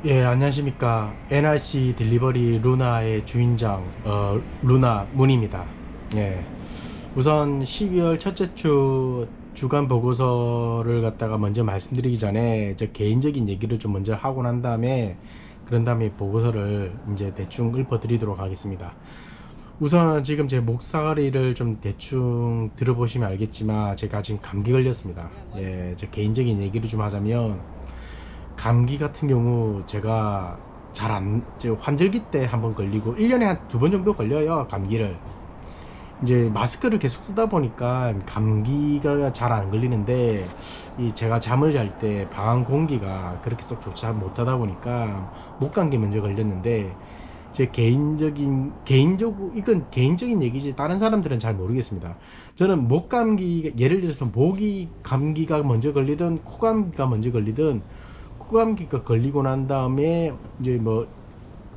예, 안녕하십니까. NRC 딜리버리 루나의 주인장, 루나 문입니다. 예. 우선 12월 첫째 주 주간 보고서를 갖다가 먼저 말씀드리기 전에 저 개인적인 얘기를 좀 먼저 하고 난 다음에 그런 다음에 보고서를 이제 대충 읊어드리도록 하겠습니다. 우선 지금 제 목소리를 좀 대충 들어보시면 알겠지만 제가 지금 감기 걸렸습니다. 예, 저 개인적인 얘기를 좀 하자면 감기 같은 경우 제가 환절기 때 한번 걸리고 1년에 한 두 번 정도 걸려요, 감기를. 이제 마스크를 계속 쓰다 보니까 감기가 잘 안 걸리는데, 이 제가 잠을 잘 때 방 공기가 그렇게 썩 좋지 못하다 보니까 목감기 먼저 걸렸는데, 제 이건 개인적인 얘기지 다른 사람들은 잘 모르겠습니다. 저는 목감기, 예를 들어서 모기 감기가 먼저 걸리든 코감기가 먼저 걸리든, 코감기가 걸리고 난 다음에 이제 뭐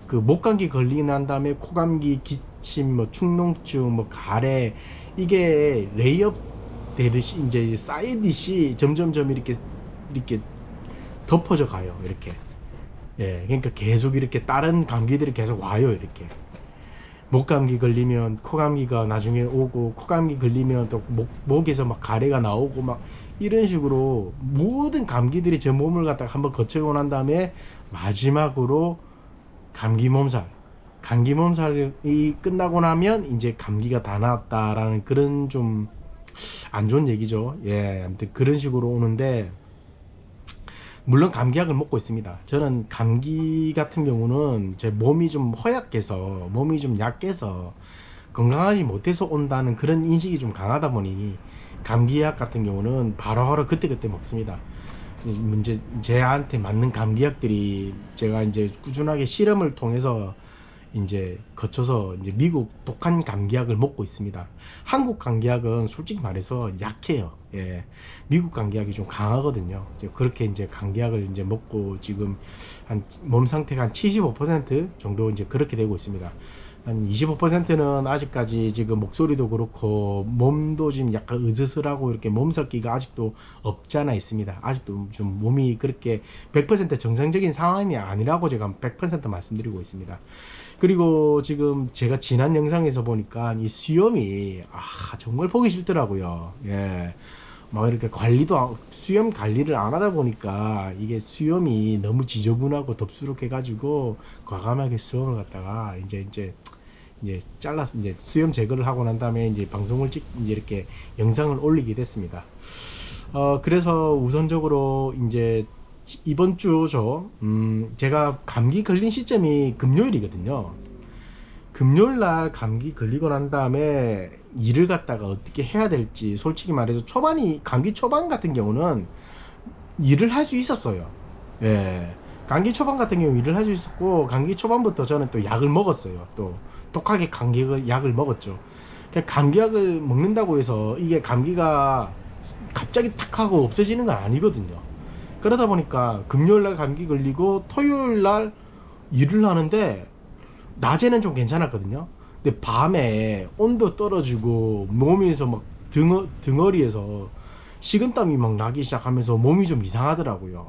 그 목감기 걸리고 난 다음에 코감기, 기침, 뭐 축농증, 뭐 가래, 이게 레이업 되듯이 이제 쌓이듯이 점점점 이렇게 덮어져 가요, 이렇게. 예, 그러니까 계속 이렇게 다른 감기들이 계속 와요, 이렇게. 목감기 걸리면 코감기가 나중에 오고, 코감기 걸리면 또 목에서 막 가래가 나오고, 막 이런 식으로 모든 감기들이 제 몸을 갖다가 한번 거쳐고 난 다음에 마지막으로 감기 몸살. 감기 몸살이 끝나고 나면 이제 감기가 다 나았다라는 그런 좀 안 좋은 얘기죠. 예, 아무튼 그런 식으로 오는데, 물론 감기약을 먹고 있습니다. 저는 감기 같은 경우는 제 몸이 좀 허약해서, 몸이 좀 약해서 건강하지 못해서 온다는 그런 인식이 좀 강하다 보니 감기약 같은 경우는 바로바로 그때그때 먹습니다. 문제, 제한테 맞는 감기약들이 제가 이제 꾸준하게 실험을 통해서 이제 거쳐서 이제 미국 독한 감기약을 먹고 있습니다. 한국 감기약은 솔직히 말해서 약해요. 예. 미국 감기약이 좀 강하거든요. 이제 그렇게 이제 감기약을 이제 먹고 지금 한 몸 상태가 한 75% 정도 이제 그렇게 되고 있습니다. 한 25%는 아직까지 지금 목소리도 그렇고 몸도 지금 약간 으스스하고 이렇게 몸살기가 아직도 없잖아 있습니다. 아직도 좀 몸이 그렇게 100% 정상적인 상황이 아니라고 제가 100% 말씀드리고 있습니다. 그리고 지금 제가 지난 영상에서 보니까 이 수염이 정말 보기 싫더라고요. 예. 막 이렇게 수염 관리를 안 하다 보니까 이게 수염이 너무 지저분하고 덥수룩해 가지고 과감하게 수염을 갖다가 이제 잘라서 이제 수염 제거를 하고 난 다음에 이제 이제 이렇게 영상을 올리게 됐습니다. 그래서 우선적으로 이제 이번 주죠. 제가 감기 걸린 시점이 금요일이거든요. 금요일 날 감기 걸리고 난 다음에 일을 갖다가 어떻게 해야 될지, 솔직히 말해서 감기 초반 같은 경우는 일을 할 수 있었어요. 예. 감기 초반 같은 경우 일을 할 수 있었고, 감기 초반부터 저는 또 약을 먹었어요. 또 독하게 감기 약을 먹었죠. 감기약을 먹는다고 해서 이게 감기가 갑자기 탁 하고 없어지는 건 아니거든요. 그러다 보니까 금요일 날 감기 걸리고 토요일 날 일을 하는데 낮에는 좀 괜찮았거든요. 근데 밤에 온도 떨어지고 몸에서 막 등어리에서 식은땀이 막 나기 시작하면서 몸이 좀 이상하더라고요.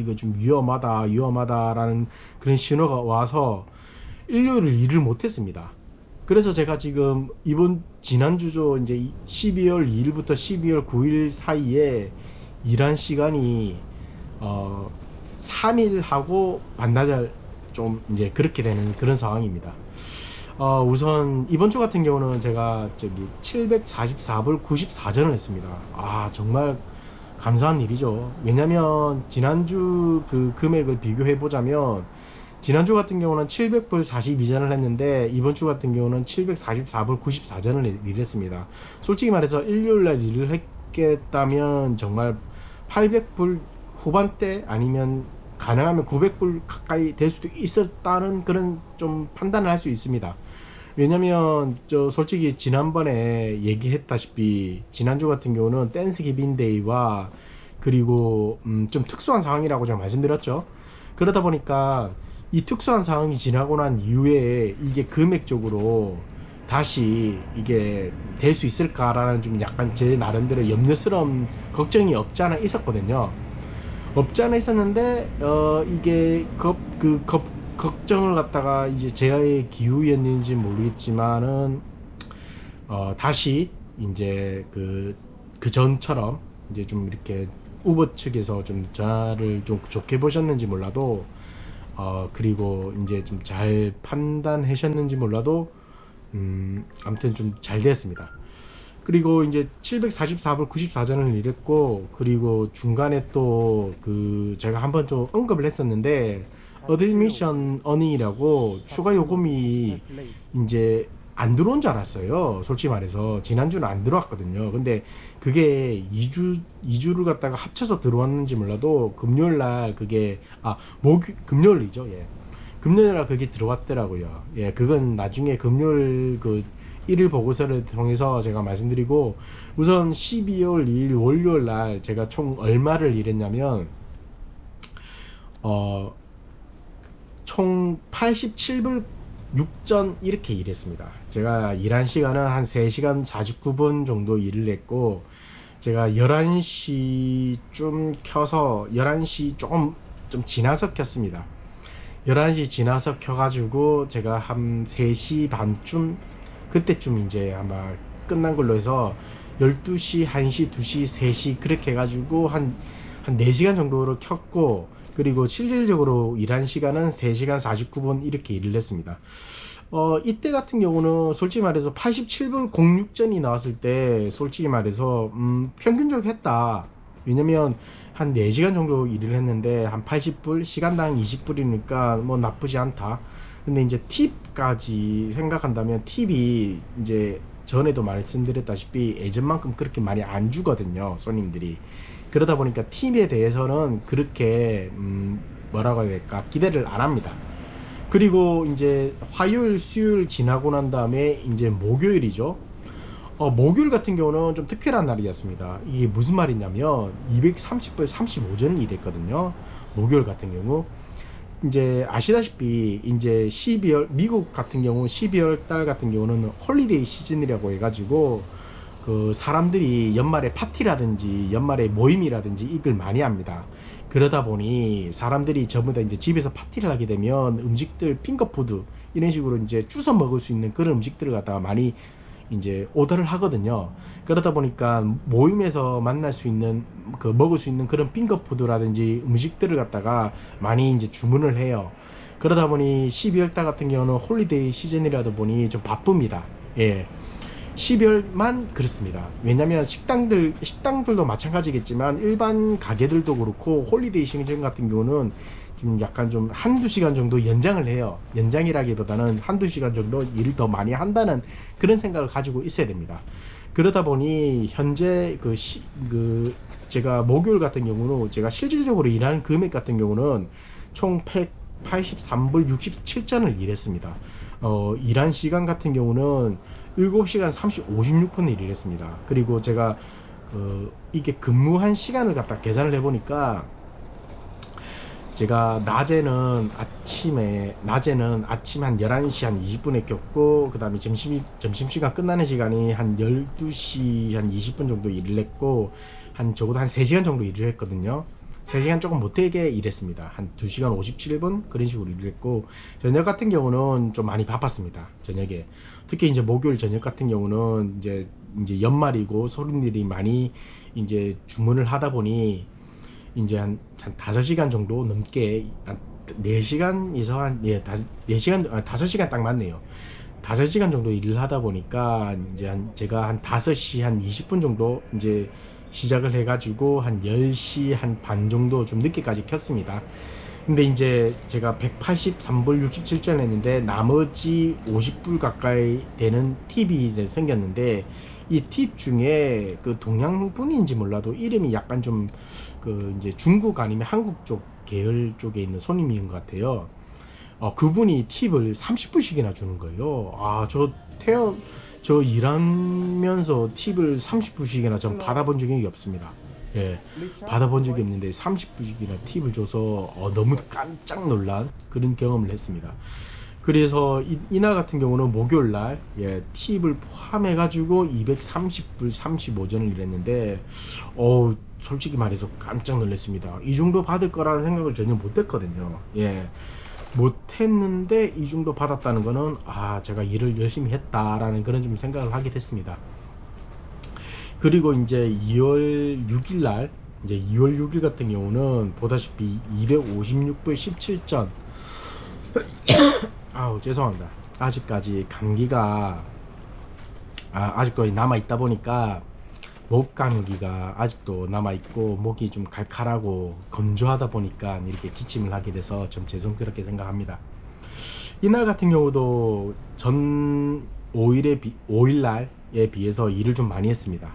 이거 좀 위험하다라는 그런 신호가 와서 일요일을 일을 못했습니다. 그래서 제가 지금 지난주죠, 이제 12월 2일부터 12월 9일 사이에 일한 시간이 3일하고 반나절 좀 이제 그렇게 되는 그런 상황입니다. 우선 이번 주 같은 경우는 제가 744불 94전을 했습니다. 정말 감사한 일이죠. 왜냐면 지난주 그 금액을 비교해 보자면, 지난주 같은 경우는 700불 42전을 했는데 이번 주 같은 경우는 744불 94전을 일했습니다. 솔직히 말해서 일요일날 일을 했겠다면 정말 800불 후반대 아니면 가능하면 900불 가까이 될 수도 있었다는 그런 좀 판단을 할 수 있습니다. 왜냐면 솔직히 지난번에 얘기했다시피 지난주 같은 경우는 댄스기빙 데이와 그리고 좀 특수한 상황이라고 제가 말씀드렸죠. 그러다 보니까 이 특수한 상황이 지나고 난 이후에 이게 금액적으로 다시 이게 될 수 있을까라는 좀 약간 제 나름대로 염려스러운 걱정이 없지 않아 있었거든요. 없지 않아 있었는데 이게 걱정을 갖다가 이제 제의 기우였는지 모르겠지만은 다시 이제 그 전처럼 이제 좀 이렇게 우버 측에서 좀 저를 좀 좋게 보셨는지 몰라도 그리고 이제 좀 잘 판단하셨는지 몰라도 아무튼 좀 잘 됐습니다. 그리고 이제 744불 94전을 일했고, 그리고 중간에 또 제가 한번 좀 언급을 했었는데 어드미션 어닝이라고 추가 요금이 이제 안 들어온 줄 알았어요. 솔직히 말해서 지난주는 안 들어왔거든요. 근데 그게 2주를 갖다가 합쳐서 들어왔는지 몰라도 금요일날 그게 금요일이죠. 예. 금요일날 그게 들어왔더라고요. 예, 그건 나중에 금요일 1일 보고서를 통해서 제가 말씀드리고, 우선 12월 2일 월요일 날 제가 총 얼마를 일했냐면 총 87불 6전 이렇게 일했습니다. 제가 일한 시간은 한 3시간 49분 정도 일을 했고, 제가 11시쯤 켜서 11시 조금 좀 지나서 켰습니다. 11시 지나서 켜가지고 제가 한 3시 반쯤 그때쯤 이제 아마 끝난 걸로 해서 12시, 1시, 2시, 3시 그렇게 해가지고 한 4시간 정도를 켰고, 그리고 실질적으로 일한 시간은 3시간 49분 이렇게 일을 했습니다. 이때 같은 경우는 솔직히 말해서 87불 06전이 나왔을 때 솔직히 말해서 평균적으로 했다. 왜냐면 한 4시간 정도 일을 했는데 한 80불, 시간당 20불이니까 뭐 나쁘지 않다. 근데 이제 팁까지 생각한다면 팁이 이제 전에도 말씀드렸다시피 예전만큼 그렇게 많이 안 주거든요, 손님들이. 그러다 보니까 팁에 대해서는 그렇게 뭐라고 해야 될까, 기대를 안 합니다. 그리고 이제 화요일, 수요일 지나고 난 다음에 이제 목요일이죠. 목요일 같은 경우는 좀 특별한 날이었습니다. 이게 무슨 말이냐면 230불 35전을 일했거든요. 목요일 같은 경우 이제 아시다시피 이제 12월 미국 같은 경우 12월 달 같은 경우는 홀리데이 시즌이라고 해가지고 사람들이 연말에 파티라든지 연말에 모임이라든지 이걸 많이 합니다. 그러다 보니 사람들이 전부 다 이제 집에서 파티를 하게 되면 음식들, 핑거푸드 이런 식으로 이제 주워 먹을 수 있는 그런 음식들을 갖다가 많이 이제 오더를 하거든요. 그러다 보니까 모임에서 만날 수 있는 먹을 수 있는 그런 핑거푸드라든지 음식들을 갖다가 많이 이제 주문을 해요. 그러다 보니 12월 달 같은 경우는 홀리데이 시즌이라다 보니 좀 바쁩니다. 예. 12월만 그렇습니다. 왜냐면 식당들도 마찬가지겠지만 일반 가게들도 그렇고 홀리데이 시즌 같은 경우는 좀 약간 좀 한두 시간 정도 연장을 해요. 연장이라기보다는 한두 시간 정도 일을 더 많이 한다는 그런 생각을 가지고 있어야 됩니다. 그러다 보니 현재 제가 목요일 같은 경우는 제가 실질적으로 일하는 금액 같은 경우는 총 183불 67전을 일했습니다. 일한 시간 같은 경우는 7시간 56분을 일했습니다. 그리고 제가 이게 근무한 시간을 갖다 계산을 해보니까 제가 낮에는 아침 한 11시 한 20분에 켰고, 그 다음에 점심시간 끝나는 시간이 한 12시 한 20분 정도 일을 했고, 적어도 한 3시간 정도 일을 했거든요. 3시간 조금 못되게 일했습니다. 한 2시간 57분 그런 식으로 일을 했고, 저녁 같은 경우는 좀 많이 바빴습니다. 저녁에 특히 이제 목요일 저녁 같은 경우는 이제 연말이고 손님들이 많이 이제 주문을 하다 보니 이제 한 5시간 정도 넘게, 한 4시간에서 4시간, 5시간 딱 맞네요. 5시간 정도 일을 하다 보니까 이제 제가 한 5시 한 20분 정도 이제 시작을 해가지고 한 10시 한 반 정도 좀 늦게까지 켰습니다. 근데 이제 제가 183불 67전 했는데 나머지 50불 가까이 되는 팁이 이제 생겼는데, 이 팁 중에 동양분인지 몰라도 이름이 약간 좀 이제 중국 아니면 한국 쪽 계열 쪽에 있는 손님인 것 같아요. 그분이 팁을 30불씩이나 주는 거예요. 저 일하면서 팁을 30불씩이나 전 받아본 적이 없습니다. 예, 받아본 적이 없는데 30불씩이나 팁을 줘서 너무 깜짝 놀란 그런 경험을 했습니다. 그래서 이날 같은 경우는 목요일날 팁을 포함해 가지고 230불 35전을 일했는데 솔직히 말해서 깜짝 놀랐습니다. 이 정도 받을 거라는 생각을 전혀 못했거든요. 예, 못했는데 이 정도 받았다는 거는 제가 일을 열심히 했다라는 그런 좀 생각을 하게 됐습니다. 그리고 이제 2월 6일 날, 이제 2월 6일 같은 경우는 보다시피 256불 17전. 죄송합니다. 아직까지 감기가 아직도 남아 있다 보니까 목 감기가 아직도 남아 있고 목이 좀 칼칼하고 건조하다 보니까 이렇게 기침을 하게 돼서 좀 죄송스럽게 생각합니다. 이날 같은 경우도 전 5일 날에 비해서 일을 좀 많이 했습니다.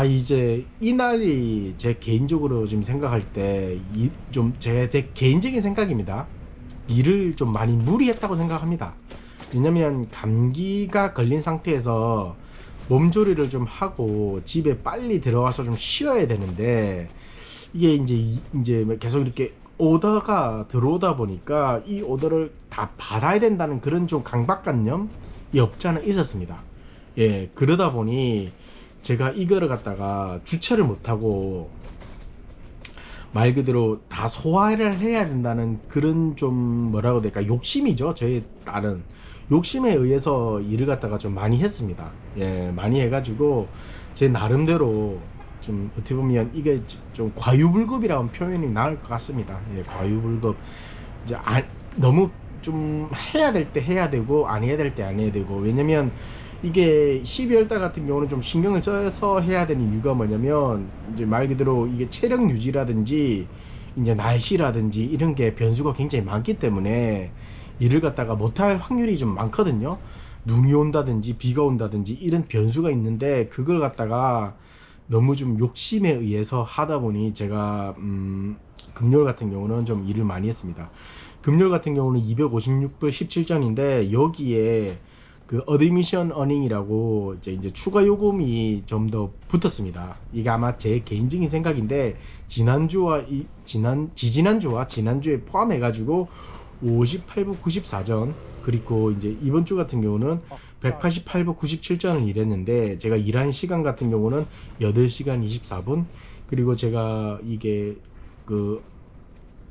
이제 이날이 제 개인적으로 지금 생각할 때 좀 제 개인적인 생각입니다. 일을 좀 많이 무리했다고 생각합니다. 왜냐면 감기가 걸린 상태에서 몸조리를 좀 하고 집에 빨리 들어가서 좀 쉬어야 되는데, 이게 이제 계속 이렇게 오더가 들어오다 보니까 이 오더를 다 받아야 된다는 그런 좀 강박관념이 없지 않아 있었습니다. 예, 그러다 보니 제가 이거를 갖다가 주체를 못하고 말 그대로 다 소화를 해야 된다는 그런 좀 뭐라고 해야 될까, 욕심이죠. 저의 딸은 욕심에 의해서 일을 갖다가 좀 많이 했습니다. 예, 많이 해가지고 제 나름대로 좀 어떻게 보면 이게 좀 과유불급이라는 표현이 나을 것 같습니다. 예, 과유불급. 이제 너무 좀 해야 될 때 해야 되고 안 해야 될 때 안 해야 되고. 왜냐면 이게 12월달 같은 경우는 좀 신경을 써서 해야 되는 이유가 뭐냐면, 이제 말 그대로 이게 체력 유지라든지 이제 날씨라든지 이런 게 변수가 굉장히 많기 때문에 일을 갖다가 못할 확률이 좀 많거든요. 눈이 온다든지 비가 온다든지 이런 변수가 있는데, 그걸 갖다가 너무 좀 욕심에 의해서 하다 보니 제가 금요일 같은 경우는 좀 일을 많이 했습니다. 금요일 같은 경우는 256불 17전인데 여기에 그 어드미션 어닝이라고 이제 추가 요금이 좀 더 붙었습니다. 이게 아마 제 개인적인 생각인데 지난주와 지난주에 포함해 가지고 58불 94전, 그리고 이제 이번 주 같은 경우는 188불 97전을 일했는데, 제가 일한 시간 같은 경우는 8시간 24분, 그리고 제가 이게 그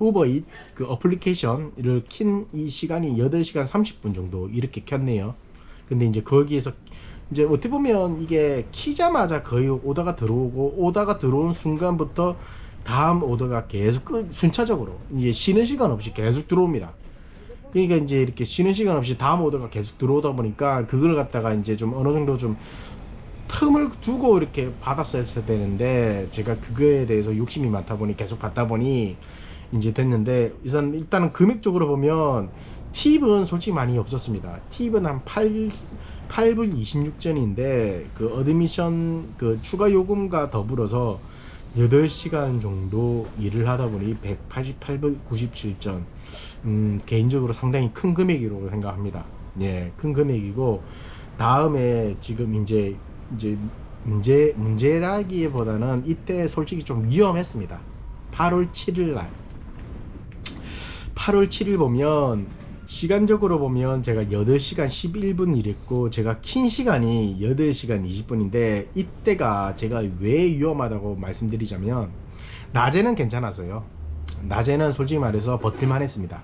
우버잇 그 어플리케이션을 킨 이 시간이 8시간 30분 정도 이렇게 켰네요. 근데 이제 거기에서 이제 어떻게 보면 이게 키자마자 거의 오더가 들어오고, 오더가 들어온 순간부터 다음 오더가 계속 순차적으로 이제 쉬는 시간 없이 계속 들어옵니다. 그러니까 이제 이렇게 쉬는 시간 없이 다음 오더가 계속 들어오다 보니까 그걸 갖다가 이제 좀 어느 정도 좀 틈을 두고 이렇게 받았어야 되는데, 제가 그거에 대해서 욕심이 많다 보니 계속 갔다 보니 이제 됐는데, 일단은 금액적으로 보면 팁은 솔직히 많이 없었습니다. 팁은 한 8불 26전인데 그 어드미션 그 추가 요금과 더불어서 8시간 정도 일을 하다 보니 188불 97전. 개인적으로 상당히 큰 금액이라고 생각합니다. 예, 큰 금액이고, 다음에 지금 이제 문제라기보다는 이때 솔직히 좀 위험했습니다. 8월 7일 날 8월 7일 보면 시간적으로 보면 제가 8시간 11분 일했고, 제가 킨 시간이 8시간 20분인데 이때가 제가 왜 위험하다고 말씀드리자면, 낮에는 괜찮았어요. 낮에는 솔직히 말해서 버틸만 했습니다.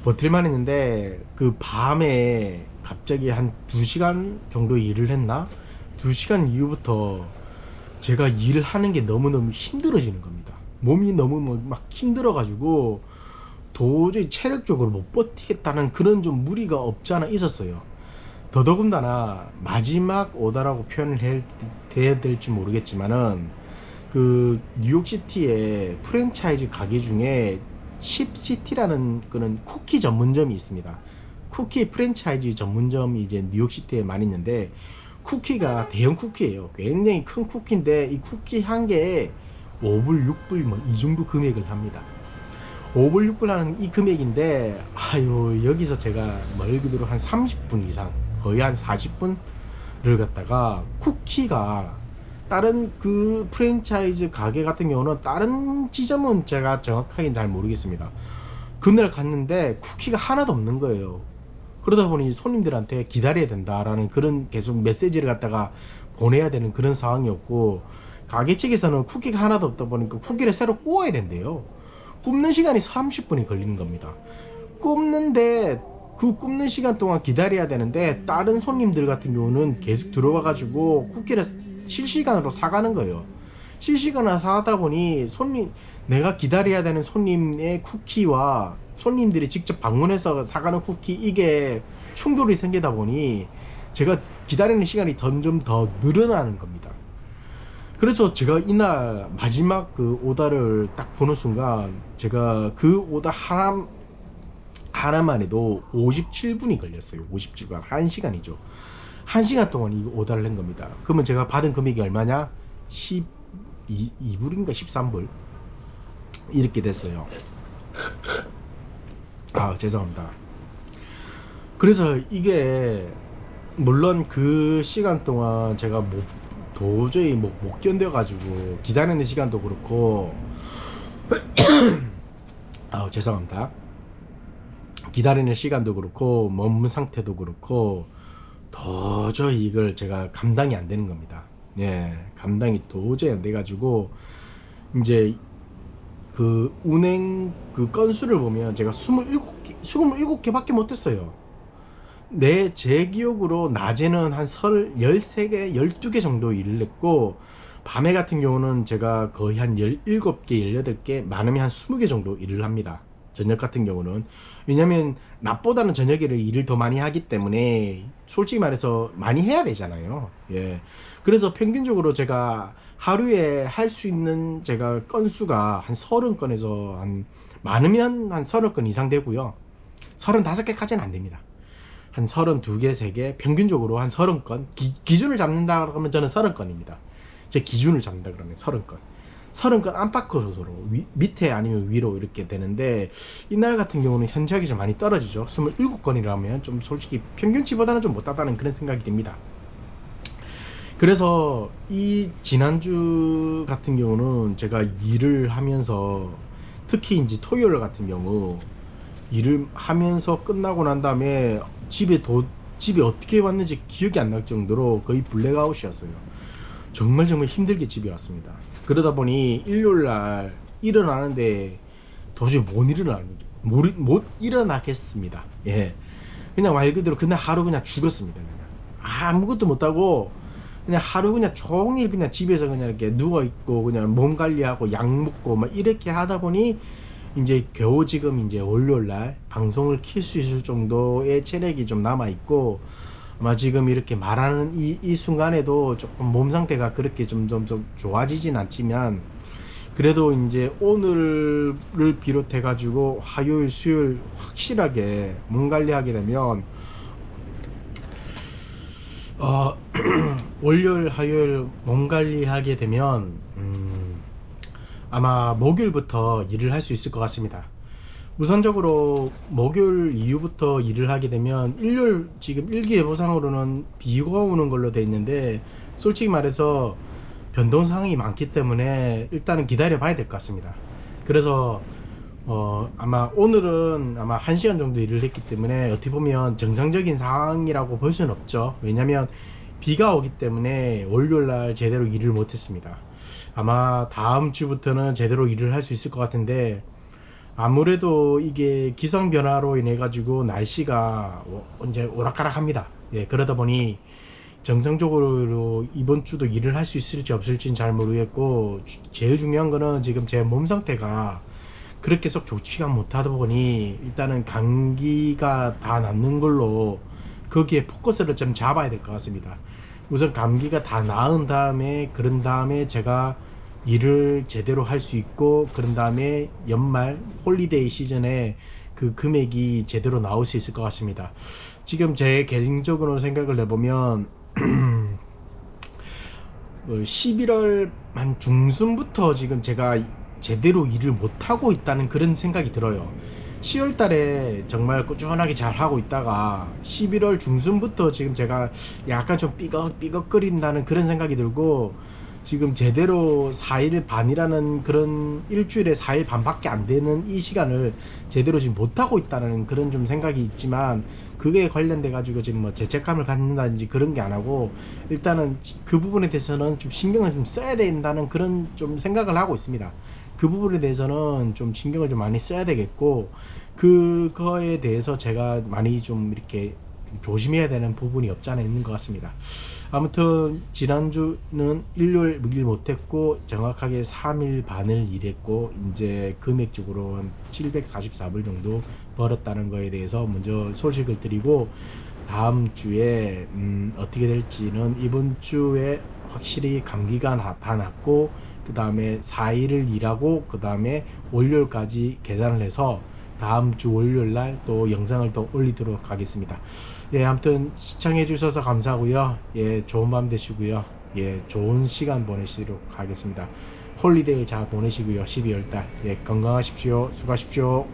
버틸만 했는데 그 밤에 갑자기 한 2시간 정도 일을 했나? 2시간 이후부터 제가 일을 하는 게 너무너무 힘들어지는 겁니다. 몸이 너무 막 힘들어 가지고 도저히 체력적으로 못 버티겠다는 그런 좀 무리가 없지 않아 있었어요. 더더군다나 마지막 오더라고 표현을 해야 될지 모르겠지만은, 그 뉴욕시티에 프랜차이즈 가게 중에 칩시티라는 그런 쿠키 전문점이 있습니다. 쿠키 프랜차이즈 전문점이 이제 뉴욕시티에 많이 있는데, 쿠키가 대형 쿠키예요. 굉장히 큰 쿠키인데 이 쿠키 한 개에 5불 6불 뭐 이 정도 금액을 합니다. 5불 6불 하는 이 금액인데, 여기서 제가 말 그대로 한 30분 이상, 거의 한 40분을 갖다가 쿠키가, 다른 그 프랜차이즈 가게 같은 경우는 다른 지점은 제가 정확하게 잘 모르겠습니다. 그날 갔는데 쿠키가 하나도 없는 거예요. 그러다 보니 손님들한테 기다려야 된다라는 그런 계속 메시지를 갖다가 보내야 되는 그런 상황이었고, 가게 측에서는 쿠키가 하나도 없다 보니까 쿠키를 새로 구워야 된대요. 굽는 시간이 30분이 걸리는 겁니다. 굽는데 그 굽는 시간 동안 기다려야 되는데 다른 손님들 같은 경우는 계속 들어와 가지고 쿠키를 실시간으로 사가는 거예요. 실시간으로 사다 보니 내가 기다려야 되는 손님의 쿠키와 손님들이 직접 방문해서 사가는 쿠키, 이게 충돌이 생기다 보니 제가 기다리는 시간이 점점 더 늘어나는 겁니다. 그래서 제가 이날 마지막 그 오다를 딱 보는 순간 제가 그 오다 하나만 해도 57분이 걸렸어요. 57분, 1시간이죠. 1시간 동안 이 오다를 낸 겁니다. 그러면 제가 받은 금액이 얼마냐? 12불인가 13불 이렇게 됐어요. 죄송합니다. 그래서 이게 물론 그 시간 동안 제가 도저히 못 견뎌 가지고 기다리는 시간도 그렇고 죄송합니다. 기다리는 시간도 그렇고 몸 상태도 그렇고 도저히 이걸 제가 감당이 안 되는 겁니다. 예, 감당이 도저히 안 돼 가지고 이제 그 운행 그 건수를 보면 제가 27개밖에 못했어요. 제 기억으로 낮에는 한 13개, 12개 정도 일을 했고, 밤에 같은 경우는 제가 거의 한 17개, 18개, 많으면 한 20개 정도 일을 합니다. 저녁 같은 경우는. 왜냐면 낮보다는 저녁에 일을 더 많이 하기 때문에 솔직히 말해서 많이 해야 되잖아요. 예. 그래서 평균적으로 제가 하루에 할 수 있는 제가 건수가 한 30건에서 많으면 한 30건 이상 되고요. 35개까지는 안 됩니다. 한 32개, 3개, 평균적으로 한 30건. 기준을 잡는다 그러면 저는 30건입니다. 제 기준을 잡는다 그러면 30건. 30건 안팎으로 밑에 아니면 위로 이렇게 되는데, 이날 같은 경우는 현저하게 좀 많이 떨어지죠. 27건이라면 좀 솔직히 평균치보다는 좀 못하다는 그런 생각이 듭니다. 그래서 이 지난주 같은 경우는 제가 일을 하면서 특히 이제 토요일 같은 경우 일을 하면서 끝나고 난 다음에 집에 어떻게 왔는지 기억이 안 날 정도로 거의 블랙아웃이었어요. 정말 힘들게 집에 왔습니다. 그러다 보니 일요일날 일어나는데 도저히 못 일어나겠습니다. 예, 그냥 말 그대로 그날 하루 그냥 죽었습니다. 그냥 아무것도 못하고 그냥 하루 그냥 종일 그냥 집에서 그냥 이렇게 누워있고 그냥 몸 관리하고 약 먹고 막 이렇게 하다 보니 이제 겨우 지금 이제 월요일날 방송을 킬 수 있을 정도의 체력이 좀 남아있고, 아마 지금 이렇게 말하는 이 순간에도 조금 몸 상태가 그렇게 좀 좋아지진 않지만, 그래도 이제 오늘을 비롯해 가지고 화요일 수요일 확실하게 몸 관리하게 되면 월요일 화요일 몸 관리하게 되면 아마 목요일부터 일을 할 수 있을 것 같습니다. 우선적으로 목요일 이후부터 일을 하게 되면 일요일 지금 일기예보상으로는 비가 오는 걸로 돼 있는데, 솔직히 말해서 변동 사항이 많기 때문에 일단은 기다려 봐야 될 것 같습니다. 그래서 아마 오늘은 아마 1시간 정도 일을 했기 때문에 어떻게 보면 정상적인 상황이라고 볼 수는 없죠. 왜냐면 비가 오기 때문에 월요일날 제대로 일을 못했습니다. 아마 다음 주부터는 제대로 일을 할 수 있을 것 같은데, 아무래도 이게 기상 변화로 인해 가지고 날씨가 이제 오락가락합니다. 예, 그러다 보니 정상적으로 이번 주도 일을 할 수 있을지 없을지는 잘 모르겠고, 제일 중요한 거는 지금 제 몸 상태가 그렇게 썩 좋지가 못하다 보니 일단은 감기가 다 낫는 걸로 거기에 포커스를 좀 잡아야 될 것 같습니다. 우선 감기가 다 나은 다음에, 그런 다음에 제가 일을 제대로 할 수 있고, 그런 다음에 연말 홀리데이 시즌에 그 금액이 제대로 나올 수 있을 것 같습니다. 지금 제 개인적으로 생각을 해보면 11월 한 중순부터 지금 제가 제대로 일을 못하고 있다는 그런 생각이 들어요. 10월 달에 정말 꾸준하게 잘 하고 있다가 11월 중순부터 지금 제가 약간 좀 삐걱거린다는 그런 생각이 들고, 지금 제대로 4일 반이라는 그런 일주일에 4일 반밖에 안 되는 이 시간을 제대로 지금 못하고 있다는 그런 좀 생각이 있지만, 그게 관련돼 가지고 지금 뭐 죄책감을 갖는다든지 그런 게 안 하고, 일단은 그 부분에 대해서는 좀 신경을 좀 써야 된다는 그런 좀 생각을 하고 있습니다. 그 부분에 대해서는 좀 신경을 좀 많이 써야 되겠고, 그거에 대해서 제가 많이 좀 이렇게 좀 조심해야 되는 부분이 없지 않아 있는 것 같습니다. 아무튼 지난주는 일요일 일 못했고 정확하게 3일 반을 일했고, 이제 금액적으로 한 744불 정도 벌었다는 거에 대해서 먼저 소식을 드리고, 다음 주에 어떻게 될지는 이번 주에 확실히 감기가 다 났고, 그 다음에 4일을 일하고 그 다음에 월요일까지 계산을 해서 다음 주 월요일 날 또 영상을 또 올리도록 하겠습니다. 예, 아무튼 시청해 주셔서 감사하고요. 예, 좋은 밤 되시고요. 예, 좋은 시간 보내시도록 하겠습니다. 홀리데이 잘 보내시고요. 12월 달. 예, 건강하십시오. 수고하십시오.